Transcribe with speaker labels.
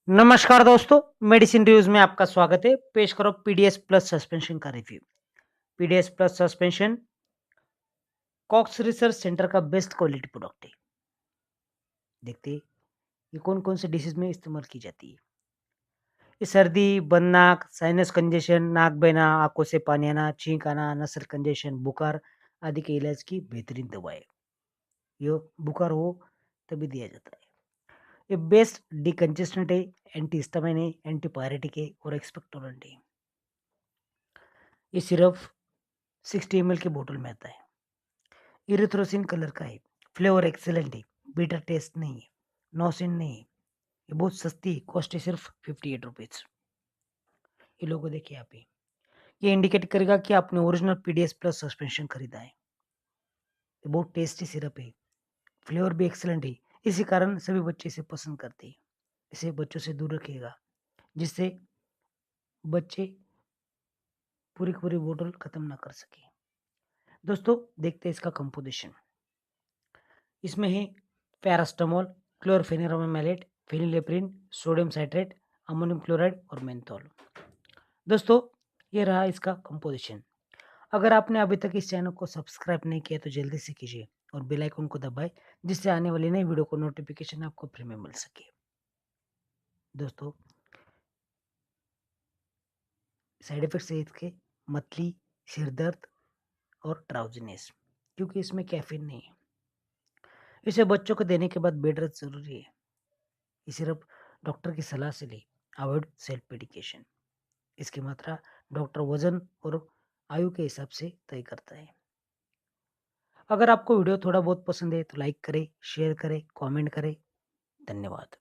Speaker 1: नमस्कार दोस्तों, medicine reviews में आपका स्वागत है। पेश करो पीडीएस प्लस सस्पेंशन का review. PDS plus suspension Cox research centre का बेस्ट क्वालिटी प्रोडक्ट है। देखते हैं ये कौन कौन से डिसीज में इस्तेमाल की जाती है। ये सर्दी, बंद नाक, साइनस कंजेशन, नाक बहना, आंखों से पानी आना, छींक आना, नसल कंजेशन, बुखार आदि के इलाज की बेहतरीन दवा है। ये बुखार हो तभी दिया जाता है। ये बेस्ट डिकंजेस्टेंट है, एंटी हिस्टामिन है, एंटीपायरेटिक है और एक्सपेक्टोरेंट है। ये सिर्फ 60 ml की बोतल में आता है। इरिथ्रोसिन कलर का है। फ्लेवर एक्सेलेंट है। बिटर टेस्ट नहीं है। नोसिन नहीं है। ये बहुत सस्ती है, कॉस्ट है सिर्फ 58 रुपीज। ये लोगो देखिए आप ही। ये इंडिकेट करेगा कि आपने ओरिजिनल पीडीएस प्लस सस्पेंशन खरीदा है। ये बहुत टेस्टी सिरप है। फ्लेवर भी एक्सेलेंट है। इसी कारण सभी बच्चे इसे पसंद करते हैं। इसे बच्चों से दूर रखिएगा, जिससे बच्चे पूरी की पूरी बोतल खत्म ना कर सके। दोस्तों देखते हैं इसका कंपोजिशन। इसमें है paracetamol, chlorpheniramine, phenylephrine, sodium citrate, ammonium chloride और मेंथोल। दोस्तों ये रहा इसका कंपोजिशन। अगर आपने अभी तक इस चैनल को सब्सक्राइब नहीं किया तो जल्दी से कीजिए और बेल आइकन को दबाएं, जिससे आने वाली नई वीडियो को नोटिफिकेशन आपको फ्री में मिल सके। दोस्तों साइड इफेक्ट्स है इसके मतली, सिर दर्द और ड्राउजीनेस, क्योंकि इसमें कैफीन नहीं है। इसे बच्चों को देने के बाद बेड रेस्ट जरूरी है। ये सिर्फ डॉक्टर की सलाह से ले। Avoid self medication. इसकी मात्रा डॉक्टर वजन और आयु के हिसाब से तय करता है। अगर आपको वीडियो थोड़ा बहुत पसंद है तो लाइक करें, शेयर करें, कमेंट करें। धन्यवाद।